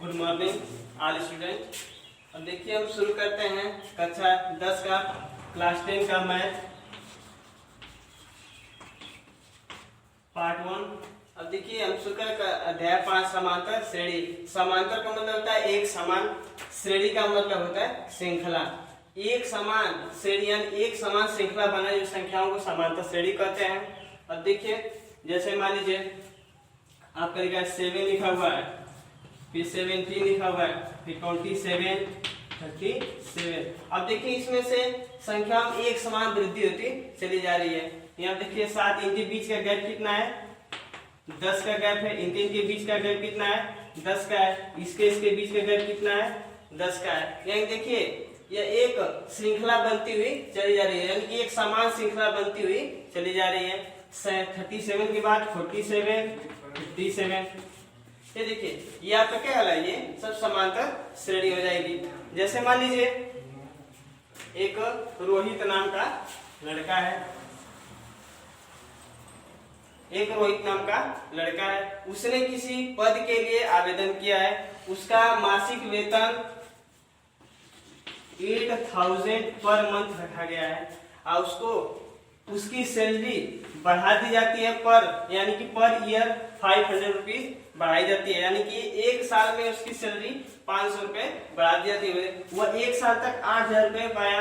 Good morning all student. अब देखिए हम शुरू करते हैं कक्षा 10 का क्लास 10 का मैथ पार्ट 1। अब देखिए हम शुरू कर अध्याय 5 समांतर श्रेणी। समांतर का मतलब होता है एक समान, श्रेणी का मतलब होता है श्रृंखला। एक समान श्रेणी यानी एक समान श्रृंखला बना जो संख्याओं को समांतर श्रेणी कहते हैं। अब देखिए जैसे मान लीजिए आपका लिखा है 7 लिखा हुआ है, फिर 17 लिखा हुआ है, फिर 27, 37। अब देखिए इसमें से संख्या में एक समान वृद्धि होती चली जा रही है। यहाँ देखिए 7 इनके बीच का गैप कितना है, 10 का गैप है। इनके बीच का गैप कितना है, 10 का है। इसके बीच का गैप कितना है, 10 का है। यानी देखिए यह एक श्रृंखला बनती हुई चली जा रही है, यानी कि एक समान श्रृंखला बनती हुई चली जा रही है। 37 के बाद 47, 57। ये देखिए ये आपका क्या है, ये सब समांतर श्रेणी हो जाएगी। जैसे मान लीजिए एक रोहित नाम का लड़का है, एक रोहित नाम का लड़का है, उसने किसी पद के लिए आवेदन किया है। उसका मासिक वेतन 8000 पर मंथ रखा गया है और उसको उसकी सैलरी बढ़ा दी जाती है पर, यानी कि पर ईयर 500 रुपीज बढ़ाई जाती है। यानी कि एक साल में उसकी सैलरी 500 रुपए बढ़ा दी जाती है। वह एक साल तक 8000 रुपए पाया,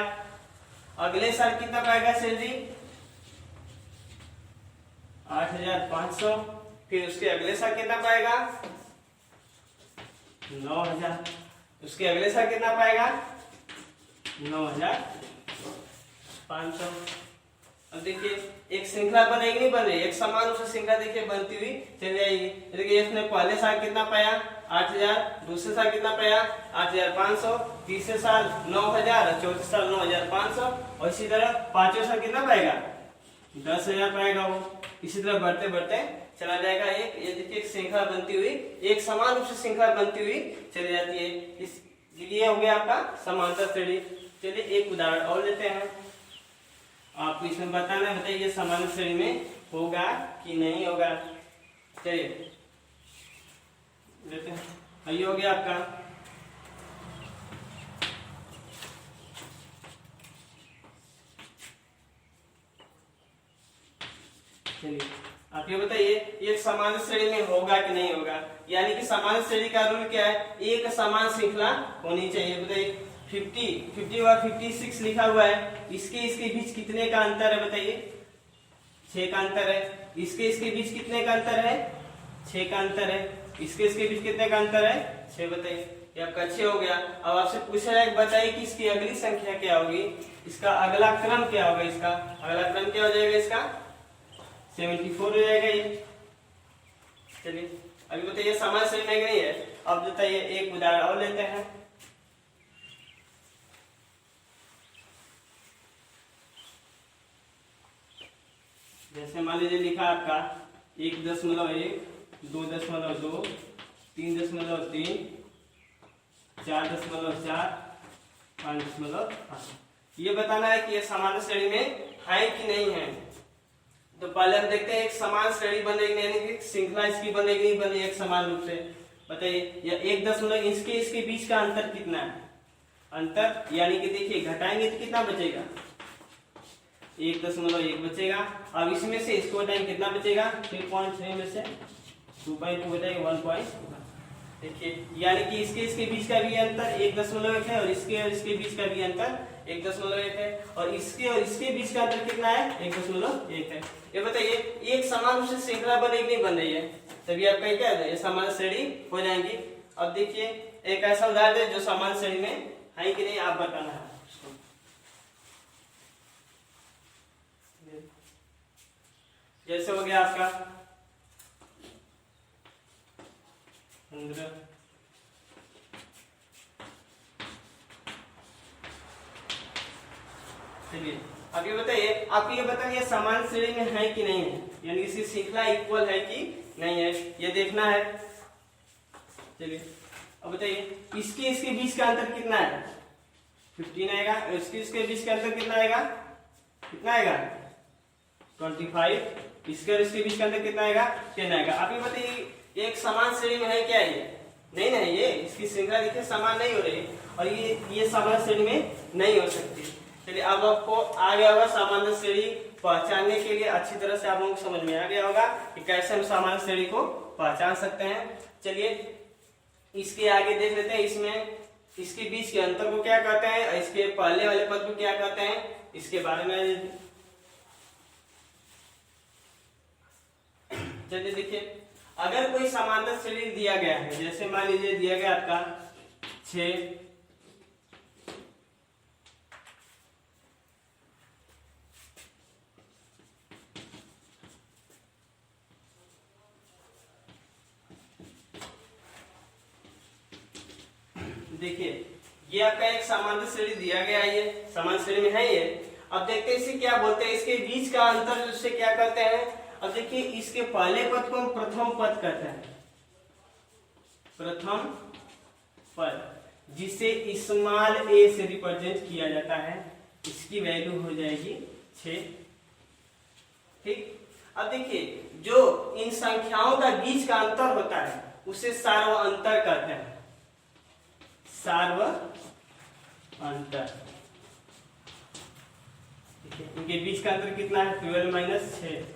अगले साल कितना पाएगा सैलरी, 8500। फिर उसके अगले साल कितना पाएगा, 9000। उसके अगले साल कितना पाएगा, 9500। अब देखिए एक श्रृंखला बनेगी नहीं बन रही, एक समान रूप से श्रृंखला देखिए बनती हुई चली जाएगी। देखिए इसने पहले साल कितना पाया, 8000, दूसरे साल कितना पाया, 8500, तीसरे साल 9000, चौथे साल 9500 और इसी तरह पांचवें साल कितना पाएगा, 10000 पाएगा वो। इसी तरह बढ़ते बढ़ते चला जाएगा। ये देखिए एक श्रृंखला बनती हुई, एक समान रूप से श्रृंखला बनती हुई चली जाती है। ये हो गया आपका समांतर श्रेणी। चलिए एक उदाहरण और लेते हैं, आपको इसमें बताना है, बताइए समांतर श्रेणी में होगा कि नहीं होगा। चलिए लेते हैं, ये हो गया आपका चलिए आप ये बताइए एक समान श्रेणी में होगा कि नहीं होगा। यानी कि समान श्रेणी का रूल क्या है, एक समान श्रृंखला होनी चाहिए। बताइए 50 और 56 लिखा हुआ है, इसके बीच कितने का अंतर है, बताइए 6 का अंतर है। इसके बीच कितने का अंतर है, 6 का अंतर है। इसके बीच कितने का अंतर है, 6। बताइए ये आपका 6 हो गया। अब आपसे पूछा जाए बताइए कि इसकी अगली संख्या क्या होगी, इसका अगला क्रम क्या होगा, इसका अगला क्रम क्या हो जाएगा, इसका 74 हो जाएगा ये। चलिए अभी बताइए समान श्रेणी में नहीं है। अब बताइए एक उदाहरण और लेते हैं। जैसे मान लीजिए लिखा आपका 1.1, 2.2, 3.3, 4.4, 5.5। ये बताना है कि ये समान श्रेणी में है कि नहीं है। तो पहले हम देखते हैं एक समान श्रेणी बनेगी, यानी कि श्रृंखला इसकी बनेगी नहीं बनेगी एक समान रूप से। बताइए या 1 इसके बीच का अंतर कितना है, अंतर यानी कि देखिए घटाएंगे तो कितना बचेगा, 1.1 बचेगा। अब इसमें से इसको घटाएंगे कितना बचेगा, 3.3 में से 2.2 बचेगा 1. देखिए यानी कि इसके बीच का भी अंतर 1.1 है और इसके बीच का भी अंतर 1.1 है और इसके बीच का अंतर कितना है, 1.1 है। ये बताइए एक समान रूप से श्रृंखला बनेगी नहीं बन रही है, तभी आपका क्या है, ये समान श्रेणी हो जाएंगी। अब देखिए एक ऐसा उदाहरण है जो समान श्रेणी में है कि नहीं आप बताना है। जैसे हो गया आपका 15, चलिए अब ये बताइए आपको ये बताइए समान श्रेणी में है कि नहीं है, यानी इसकी श्रृंखला इक्वल है कि नहीं है, ये देखना है। चलिए अब बताइए इसके बीच का अंतर कितना है, 15 आएगा। इसके बीच का अंतर कितना आएगा, कितना आएगा 25। इसके बीच का अंतर कितना आएगा, 10 आएगा। आप ये बताइए एक समान श्रेणी में है क्या ये, नहीं नहीं, ये इसकी श्रृंखला देखिए समान नहीं हो रही और ये समान श्रेणी में नहीं हो सकती। चलिए अब आपको आ गया होगा सामान्य श्रेणी पहचानने के लिए अच्छी तरह से आप लोगों को समझ में आ गया होगा कि कैसे हम सामान्य श्रेणी को पहचान सकते हैं। चलिए इसके आगे देख लेते हैं, इसमें इसके बीच के अंतर को क्या कहते हैं, इसके पहले वाले पद को क्या कहते हैं, इसके बारे में चलिए देखिए। अगर कोई समांतर श्रेणी दिया गया है, जैसे मान लीजिए दिया गया आपका 6 देखिए ये आपका एक समांतर श्रेणी दिया गया है, ये समान श्रेणी में है ये। अब देखते हैं इसे क्या बोलते हैं, इसके बीच का अंतर जिससे क्या कहते हैं। अब देखिए इसके पहले पद को हम प्रथम पद कहते हैं, प्रथम पद, जिसे स्मॉल a से रिप्रेजेंट किया जाता है। इसकी वैल्यू हो जाएगी 6। ठीक, अब देखिए जो इन संख्याओं का बीच का अंतर होता है उसे सार्व अंतर कहते हैं, सार्व अंतर। इनके बीच का अंतर कितना है, 12 माइनस 6।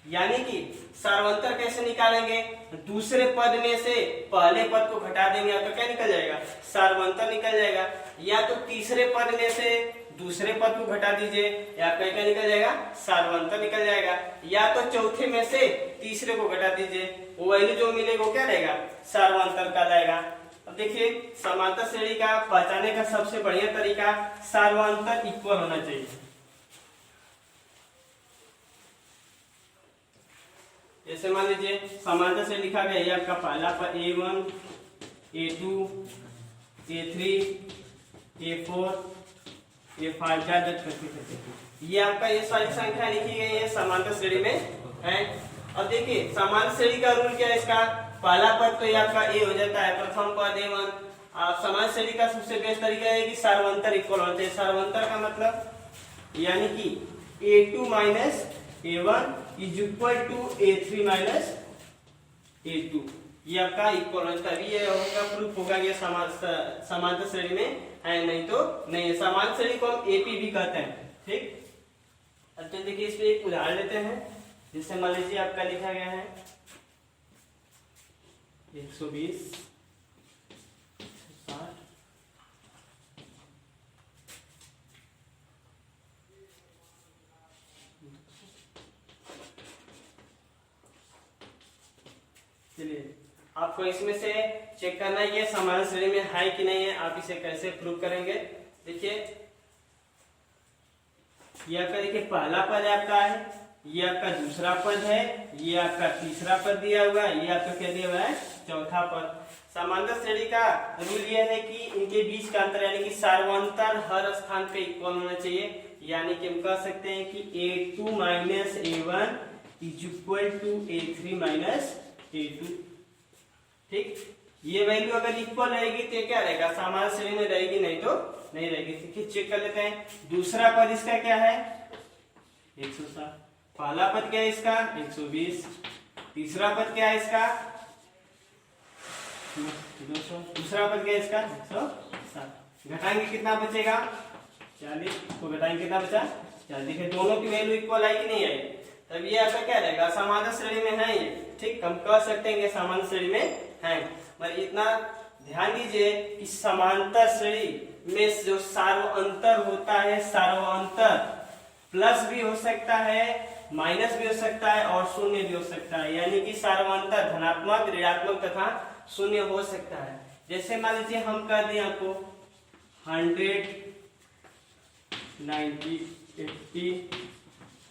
यानी कि सार्वंतर कैसे निकालेंगे, दूसरे पद में से पहले पद को घटा देंगे तो क्या निकल जाएगा, सार्वंतर निकल जाएगा। या तो तीसरे पद में से दूसरे पद को घटा दीजिए, या क्या निकल जाएगा, सार्वंतर निकल जाएगा। या तो चौथे में से तीसरे को घटा दीजिए, वो वैल्यू जो मिलेगा वो क्या रहेगा, सार्वंतर का जाएगा। अब देखिए समांतर श्रेणी का पहचानने का सबसे बढ़िया तरीका सार्वंतर इक्वल होना चाहिए। जैसे मान लीजिए समांतर से लिखा गया ये आपका पहला पद A1 A2 A3 A4 A5 करते ये आपका ये सारी संख्या लिखी गई है समांतर श्रेणी में है। अब देखिए समांतर श्रेणी का रूल क्या है, इसका पहला पद तो ये आपका A हो जाता है, प्रथम पद A1। आप समांतर श्रेणी का सबसे बेस्ट तरीका है कि सार्वंतर इक्वल होना चाहिए। सार्वंतर का मतलब यानी कि A2 minus A1 is equal to A3 minus A2, ये आपका इक्वल होता है। ये होगा प्रूफ होगा ये समांतर श्रेणी में है, नहीं तो नहीं है। समांतर श्रेणी को हम AP भी कहते हैं। ठीक, अच्छा देखिए इसमें एक उदाहरण लेते हैं, जिससे मान लीजिए आपका लिखा गया है 120 60 चलिए आपको इसमें से चेक करना है ये समान श्रेणी में है कि नहीं है। आप इसे कैसे प्रूव करेंगे, देखिए ये आपका देखिए पहला पद आपका है, ये आपका दूसरा पद है, ये आपका तीसरा पद दिया हुआ है, ये आपका क्या दिया हुआ है, चौथा पद। समांतर श्रेणी का रूल ये है कि इनके बीच का अंतर यानी कि सार्वंतर हर स्थान पे इक्वल होना चाहिए। यानी कि हम कह सकते हैं कि A2 minus A1 is equal to A3 minus A2। ठीक, ये वैल्यू अगर इक्वल रहेगी तो क्या रहेगा, सामान्य श्रेणी में रहेगी, नहीं तो नहीं रहेगी। ठीक, चेक कर लेते हैं। दूसरा पद इसका क्या है 160, पहला पद क्या है इसका 120, तीसरा पद क्या है इसका 200, दूसरा पद क्या है इसका 160। घटाएंगे कितना बचेगा 40, तो घटाएंगे कितना बचा 40। देखिए दोनों की वैल्यू इक्वल आई कि नहीं आई, तब ये आपका क्या रहेगा, समांतर श्रेणी में है ये। ठीक, हम कह सकते हैं समांतर श्रेणी में है। मगर इतना ध्यान दीजिए कि समांतर श्रेणी में जो सार्वंतर होता है, सार्वंतर प्लस भी हो सकता है, माइनस भी हो सकता है और शून्य भी हो सकता है। यानी कि सार्वंतर धनात्मक, ऋणात्मक तथा शून्य हो सकता है। जैसे मान लीजिए हम कर दें आपको 100 90 80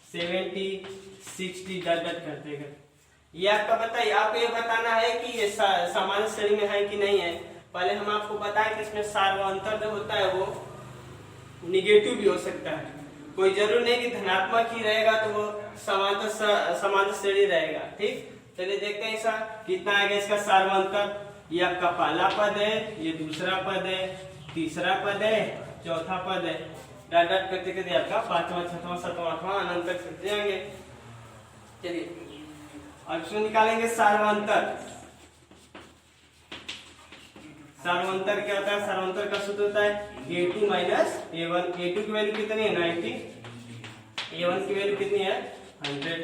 70 60 करते गए, ये आपका बताइए। आपको ये बताना है कि ये सामान्य श्रेणी में है कि नहीं है। पहले हम आपको बताएं कि इसमें सार्वंतर जो होता है वो निगेटिव भी हो सकता है, कोई जरूर नहीं कि धनात्मक ही रहेगा तो वो समांतर श्रेणी रहेगा। ठीक, चलिए देखते हैं इसका कितना आएगा इसका सार्वंतर। ये आपका पहला पद है, ये दूसरा पद है, तीसरा पद है, चौथा पद है, डॉट डॉट करते करते आपका 5वां 6वां 7वां 8वां अनंत तक जाएंगे। चलिए अब इसमें निकालेंगे सार्वंतर। सार्वंतर क्या होता है, सार्वंतर का सूत्र होता है A2 माइनस A1। A2 की वैल्यू कितनी है 90, A1 की वैल्यू कितनी है 100।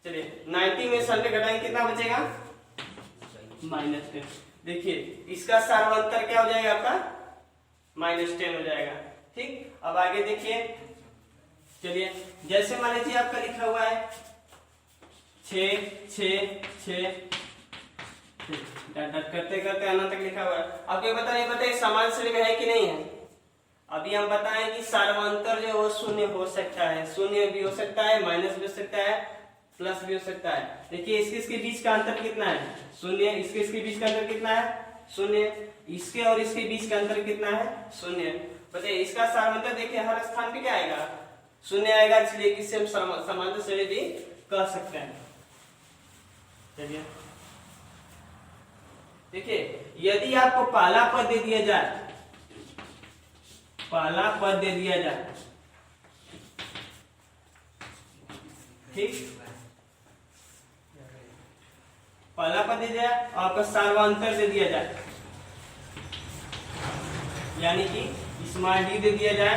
चलिए 90 में 100 घटाएंगे कितना बचेगा -10। देखिए इसका सार्वंतर क्या हो जाएगा आपका -10 हो जाएगा। ठीक, अब आगे देखिए, चलिए जैसे मान लीजिए आपका लिखा हुआ है 6 6 6 डट करते करते अनंत तक लिखा हुआ है। अब ये बताइए समान श्रेणी में है कि नहीं है। अभी हम बताएं कि सार्वंतर जो वो शून्य हो सकता है, शून्य भी हो सकता है, माइनस भी हो सकता है, प्लस भी हो सकता है। देखिए इसके बीच का अंतर कितना है शून्य, इसके बीच का अंतर कितना है शून्य, इसके और इसके बीच का अंतर कितना है शून्य। बताइए इसका सार्वंतर देखिए हर स्थान पे क्या आएगा शून्य आएगा, इसलिए इससे हम समांतर श्रेणी भी कह सकते हैं। चलिए देखिए यदि आपको पहला पद दे दिया जाए, पहला पद दे दिया जाए, ठीक, पहला पद दे दिया जाए और आपका सार्वंतर दे दिया जाए, यानी कि स्मॉल डी दे दिया जाए।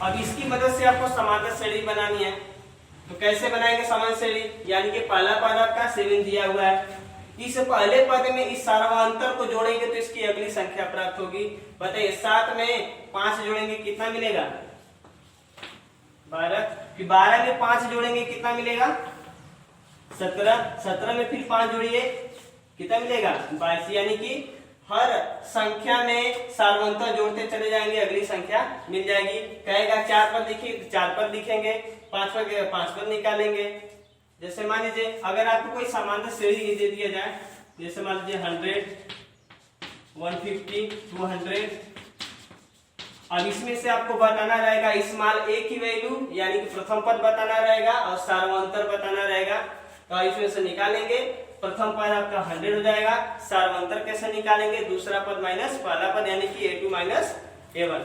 अब इसकी मदद से आपको समांतर श्रेणी बनानी है, तो कैसे बनाएंगे समांतर श्रेणी, यानी कि पहला पद आपका 7 दिया हुआ है, इस पहले पद में इस सार्वंतर को जोड़ेंगे तो इसकी अगली संख्या प्राप्त होगी। बताइए 7 में 5 जोड़ेंगे कितना मिलेगा 12, फिर 12 में 5 जोड़ेंगे कितना मिलेगा 17, 17 में फिर 5 जोड़िए कितना मिलेगा 22, यानी कि हर संख्या में सार्वंतर जोड़ते चले जाएंगे अगली संख्या मिल जाएगी। कहेगा 4 पद लिखिए, 4 पद लिखेंगे, 5 पद निकालेंगे। जैसे मान लीजिए अगर आपको कोई समांतर श्रेणी दे दिया जाए, जैसे मान लीजिए 100 150 200, अब इसमें से आपको बताना रहेगा स्मॉल a की वैल्यू, यानी कि प्रथम पद बताना रहेगा और सार्वंतर बताना रहेगा। तो इसमें से निकालेंगे, प्रथम पद आपका 100 हो जाएगा, सार्वंतर कैसे निकालेंगे, दूसरा पद माइनस पहला पद यानी कि A2 माइनस A1।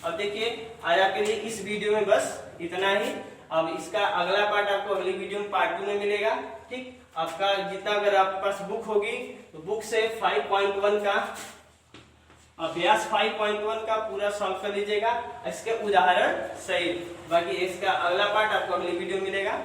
अब देखिए आज आपके लिए इस वीडियो में बस इतना ही। अब इसका अगला पार्ट आपको अगली वीडियो में पार्ट 2 में मिलेगा। ठीक, आपका जितना अगर आपके पास बुक होगी तो बुक से 5.1 का अभ्यास 5.1 का पूरा सॉल्व कर लीजिएगा, इसके उदाहरण सही। बाकी इसका अगला पार्ट आपको अगली वीडियो में मिलेगा।